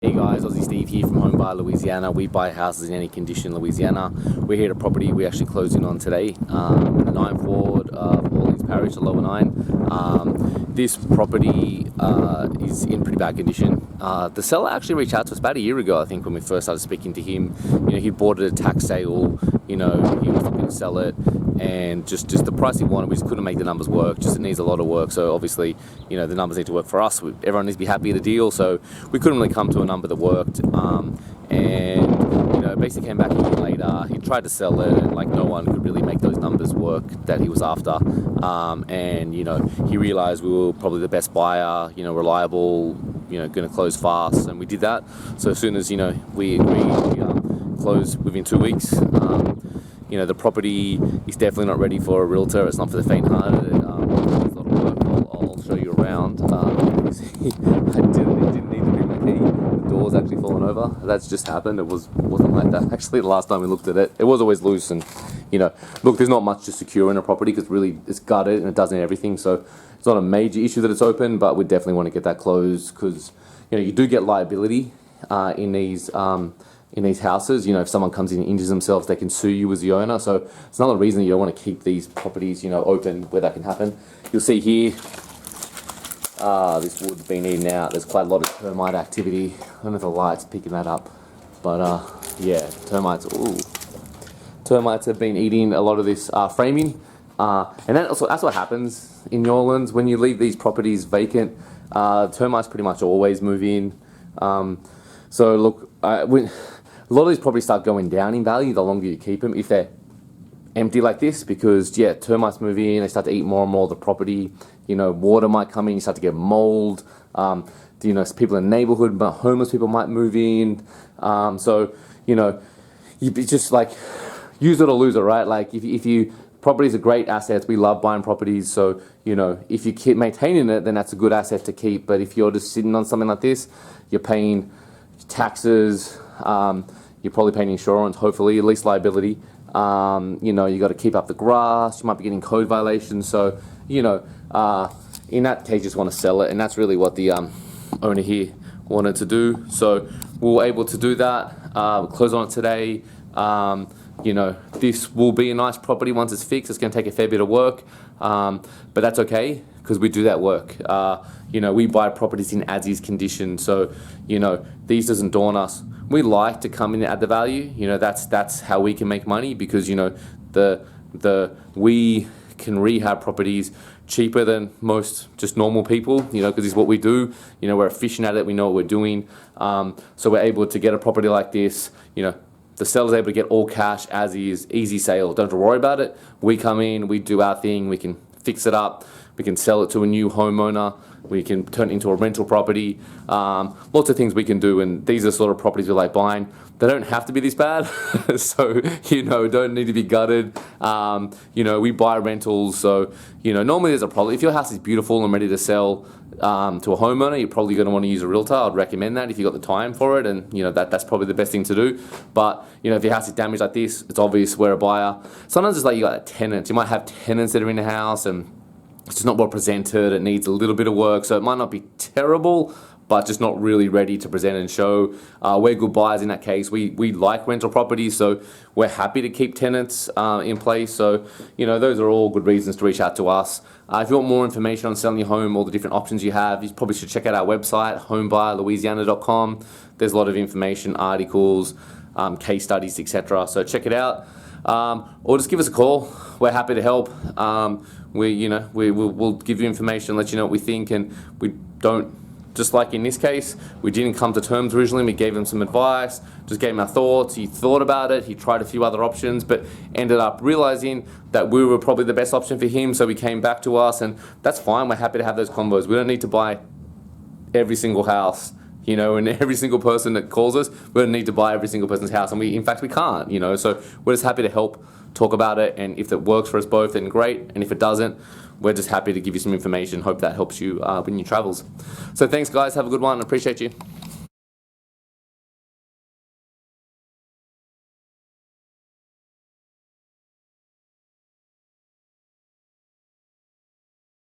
Hey guys, Aussie Steve here from Home Buyer Louisiana. We buy houses in any condition in Louisiana. We're here at a property we actually closed in on today, in the 9th Ward of Orleans Parish, the Lower 9. This property is in pretty bad condition. The seller actually reached out to us about a year ago, I think, when we first started speaking to him. He bought it at a tax sale, he was looking to sell it, and just the price he wanted, we just couldn't make the numbers work. Just it needs a lot of work, so obviously, the numbers need to work for us. Everyone needs to be happy with the deal, so we couldn't really come to a number that worked. And basically came back a year later. He tried to sell it, and no one could really make those numbers work that he was after. And he realized we were probably the best buyer, reliable, going to close fast, and we did that. So as soon as we agreed, we closed within 2 weeks. The property is definitely not ready for a realtor. It's not for the faint-hearted. There's a lot of work. I'll show you around. It didn't need to be my key. The door's actually fallen over. That's just happened. It wasn't like that. Actually, the last time we looked at it, it was always loose. And look, there's not much to secure in a property because really it's gutted and it doesn't everything. So it's not a major issue that it's open, but we definitely want to get that closed because you do get liability in these houses. If someone comes in and injures themselves, they can sue you as the owner. So it's another reason that you don't want to keep these properties, open where that can happen. You'll see here, this wood's been eaten out. There's quite a lot of termite activity. I don't know if the light's picking that up, but yeah, termites have been eating a lot of this framing. And that's what happens in New Orleans when you leave these properties vacant. Termites pretty much always move in. So look, a lot of these properties start going down in value the longer you keep them if they're empty like this, because termites move in, they start to eat more and more of the property. Water might come in, you start to get mold. People in the neighborhood, but homeless people might move in. So you just use it or lose it, right? If you properties are great assets. We love buying properties, so if you keep maintaining it, then that's a good asset to keep. But if you're just sitting on something like this, you're paying taxes, you're probably paying insurance, hopefully, at least liability. You got to keep up the grass, you might be getting code violations. So, in that case, you just want to sell it, and that's really what the owner here wanted to do. So we were able to do that, close on it today. This will be a nice property once it's fixed. It's going to take a fair bit of work, but that's okay because we do that work. We buy properties in as-is condition, so these doesn't daunt us. We like to come in and add the value. That's how we can make money, because we can rehab properties cheaper than most just normal people. Because this is what we do. We're efficient at it. We know what we're doing. So we're able to get a property like this. The seller's able to get all cash as is, easy sale. Don't have to worry about it. We come in, we do our thing, we can fix it up, we can sell it to a new homeowner, we can turn it into a rental property. Lots of things we can do, and these are the sort of properties we like buying. They don't have to be this bad, so don't need to be gutted. We buy rentals, so normally there's a problem. If your house is beautiful and ready to sell to a homeowner, you're probably going to want to use a realtor. I'd recommend that if you've got the time for it, and that's probably the best thing to do. But if your house is damaged like this, it's obvious we're a buyer. Sometimes it's you got tenants. You might have tenants that are in the house and it's just not well presented. It needs a little bit of work, so it might not be terrible, but just not really ready to present and show. We're good buyers in that case. We like rental properties, so we're happy to keep tenants in place. So, those are all good reasons to reach out to us. If you want more information on selling your home, all the different options you have, you probably should check out our website, homebuyerlouisiana.com. There's a lot of information, articles, case studies, etc. So check it out. Or just give us a call. We're happy to help. We'll give you information, let you know what we think, and we don't. Just like in this case, we didn't come to terms originally. We gave him some advice, just gave him our thoughts. He thought about it. He tried a few other options, but ended up realizing that we were probably the best option for him. So he came back to us, and that's fine. We're happy to have those combos. We don't need to buy every single house, and every single person that calls us. We don't need to buy every single person's house, and in fact, we can't. So we're just happy to help, talk about it, and if it works for us both, then great. And if it doesn't, we're just happy to give you some information. Hope that helps you in your travels. So thanks, guys. Have a good one. Appreciate you.